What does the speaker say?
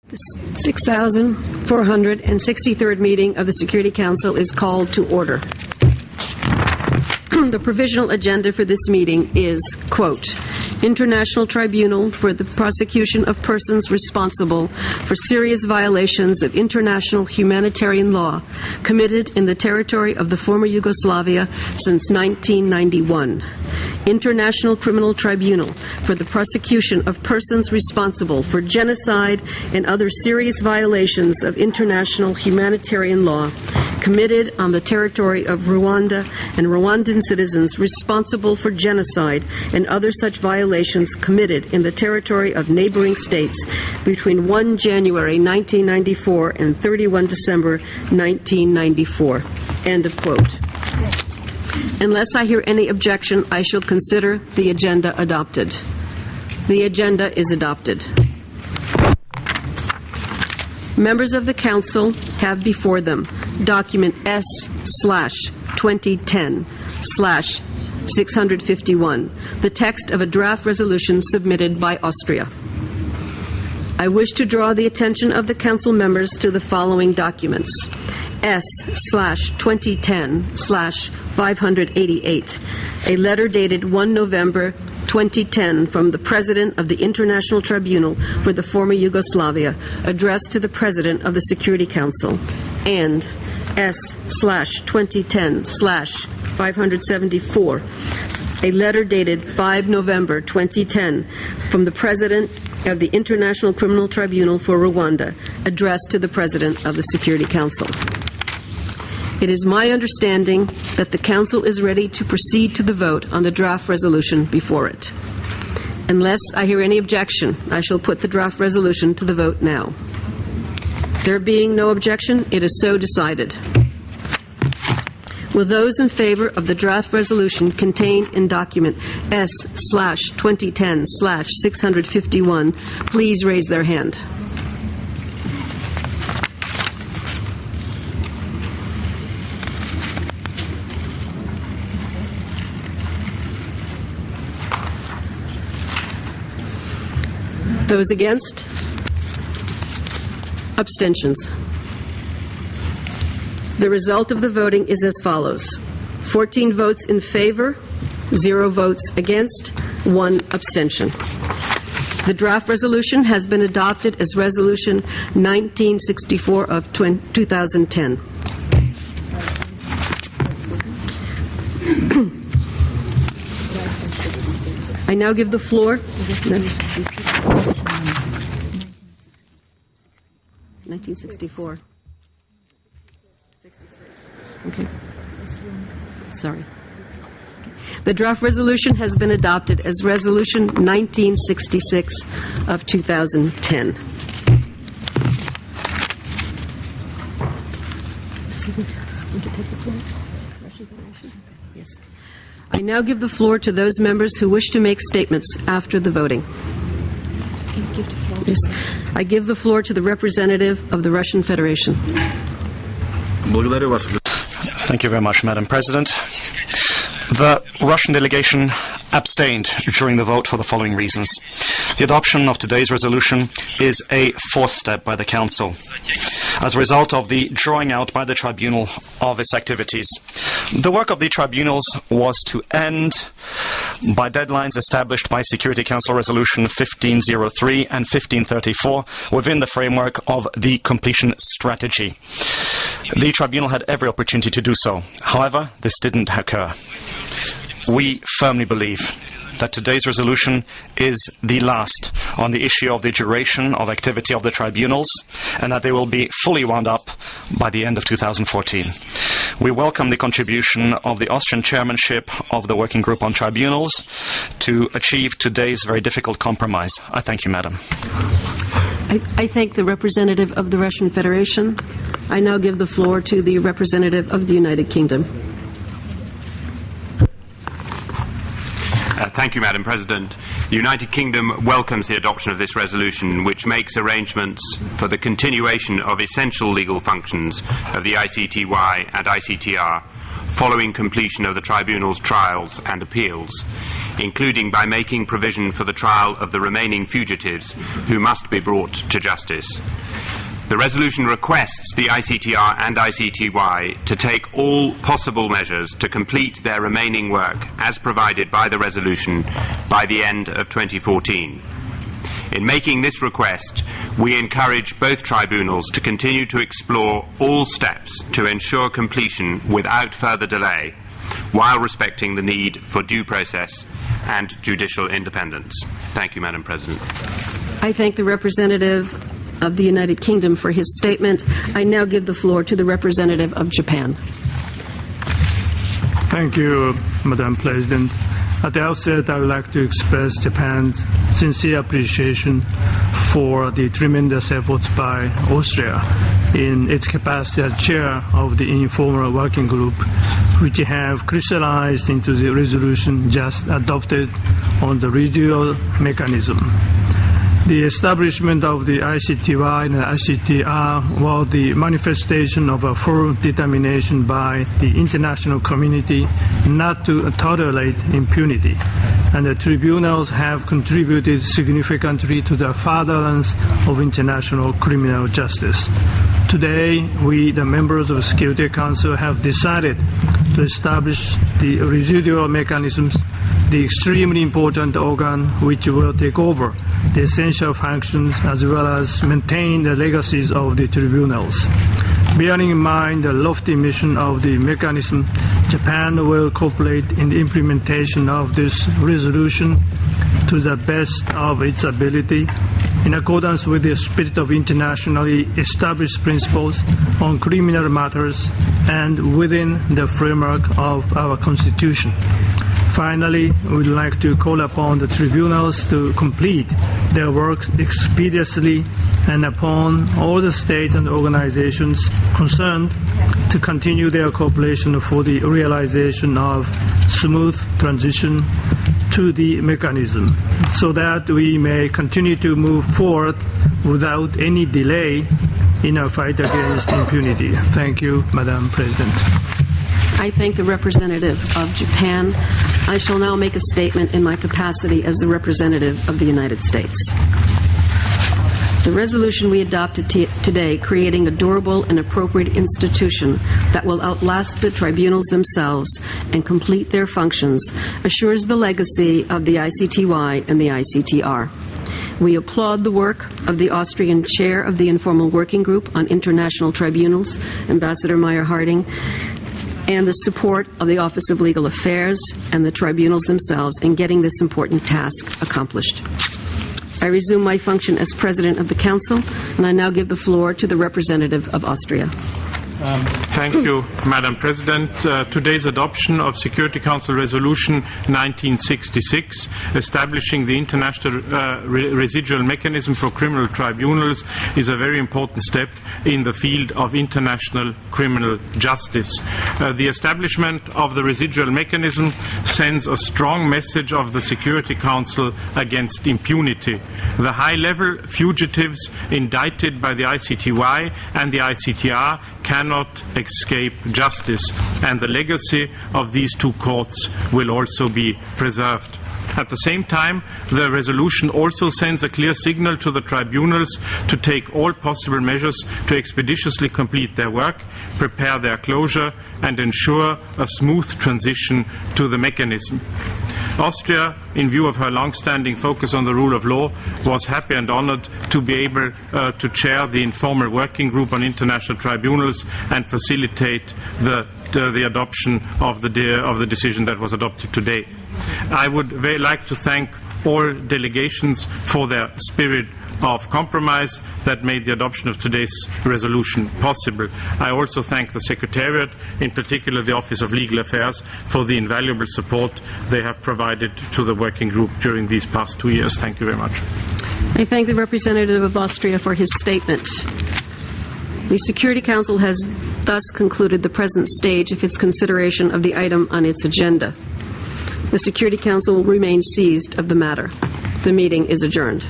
6,463rd meeting of the Security Council is called to order. The provisional agenda for this meeting is, quote, International Tribunal for the Prosecution of Persons Responsible for Serious Violations of International Humanitarian Law committed in the territory of the former Yugoslavia since 1991. International Criminal Tribunal for the Prosecution of Persons Responsible for Genocide and other serious violations of international humanitarian law committed on the territory of Rwanda and Rwandan citizens responsible for genocide and other such violations committed in the territory of neighboring states between 1 January 1994 and 31 December 1994. End of quote. Unless I hear any objection, I shall consider the agenda adopted. The agenda is adopted. Members of the Council have before them document S/2010/651, the text of a draft resolution submitted by Austria. I wish to draw the attention of the Council members to the following documents. S/2010/588, a letter dated 1 November 2010 from the President of the International Tribunal for the former Yugoslavia, addressed to the President of the Security Council, and S/2010/574, a letter dated 5 November 2010 from the President of the International Criminal Tribunal for Rwanda, addressed to the President of the Security Council. It is my understanding that the Council is ready to proceed to the vote on the draft resolution before it. Unless I hear any objection, I shall put the draft resolution to the vote now. There being no objection, it is so decided. Will those in favor of the draft resolution contained in document S/2010/651 please raise their hand? Those against? Abstentions. The result of the voting is as follows. 14 votes in favor, 0 votes against, 1 abstention. The draft resolution has been adopted as Resolution 1964 of 2010. I now give the floor. 1964. 66. Okay. Sorry. The draft resolution has been adopted as Resolution 1966 of 2010. Yes. I now give the floor to those members who wish to make statements after the voting. Yes. I give the floor to the representative of the Russian Federation. Thank you very much, Madam President. The Russian delegation abstained during the vote for the following reasons. The adoption of today's resolution is a forced step by the Council as a result of the drawing out by the Tribunal of its activities. The work of the tribunals was to end by deadlines established by Security Council Resolution 1503 and 1534 within the framework of the completion strategy. The Tribunal had every opportunity to do so. However, this didn't occur. We firmly believe that today's resolution is the last on the issue of the duration of activity of the tribunals, and that they will be fully wound up by the end of 2014. We welcome the contribution of the Austrian chairmanship of the Working Group on Tribunals to achieve today's very difficult compromise. I thank you, Madam. I thank the representative of the Russian Federation. I now give the floor to the representative of the United Kingdom. Thank you, Madam President. The United Kingdom welcomes the adoption of this resolution, which makes arrangements for the continuation of essential legal functions of the ICTY and ICTR following completion of the Tribunal's trials and appeals, including by making provision for the trial of the remaining fugitives who must be brought to justice. The resolution requests the ICTR and ICTY to take all possible measures to complete their remaining work as provided by the resolution by the end of 2014. In making this request, we encourage both tribunals to continue to explore all steps to ensure completion without further delay, while respecting the need for due process and judicial independence. Thank you, Madam President. I thank the representative of the United Kingdom for his statement. I now give the floor to the representative of Japan. Thank you, Madam President. At the outset, I would like to express Japan's sincere appreciation for the tremendous efforts by Austria in its capacity as chair of the informal working group, which have crystallized into the resolution just adopted on the residual mechanism. The establishment of the ICTY and ICTR was the manifestation of a firm determination by the international community not to tolerate impunity, and the tribunals have contributed significantly to the furtherance of international criminal justice. Today, we, the members of the Security Council, have decided to establish the residual mechanisms, the extremely important organ which will take over the essential functions as well as maintain the legacies of the tribunals. Bearing in mind the lofty mission of the mechanism, Japan will cooperate in the implementation of this resolution to the best of its ability, in accordance with the spirit of internationally established principles on criminal matters and within the framework of our Constitution. Finally, we would like to call upon the tribunals to complete their work expeditiously and upon all the states and organizations concerned to continue their cooperation for the realization of smooth transition to the mechanism, so that we may continue to move forward without any delay in our fight against impunity. Thank you, Madam President. I thank the representative of Japan. I shall now make a statement in my capacity as the representative of the United States. The resolution we adopted today, creating a durable and appropriate institution that will outlast the tribunals themselves and complete their functions, assures the legacy of the ICTY and the ICTR. We applaud the work of the Austrian chair of the Informal Working Group on International Tribunals, Ambassador Meyer-Harding, and the support of the Office of Legal Affairs and the tribunals themselves in getting this important task accomplished. I resume my function as President of the Council, and I now give the floor to the representative of Austria. Thank you, Madam President. Today's adoption of Security Council Resolution 1966, establishing the international residual mechanism for criminal tribunals, is a very important step in the field of international criminal justice. The establishment of the residual mechanism sends a strong message of the Security Council against impunity. The high-level fugitives indicted by the ICTY and the ICTR cannot escape justice, and the legacy of these two courts will also be preserved. At the same time, the resolution also sends a clear signal to the tribunals to take all possible measures to expeditiously complete their work, prepare their closure, and ensure a smooth transition to the mechanism. Austria, in view of her long-standing focus on the rule of law, was happy and honored to be able to chair the informal working group on international tribunals and facilitate the adoption of the decision that was adopted today. I would very like to thank all delegations for their spirit of compromise that made the adoption of today's resolution possible. I also thank the Secretariat, in particular the Office of Legal Affairs, for the invaluable support they have provided to the working group during these past 2 years. Thank you very much. I thank the representative of Austria for his statement. The Security Council has thus concluded the present stage of its consideration of the item on its agenda. The Security Council will remain seized of the matter. The meeting is adjourned.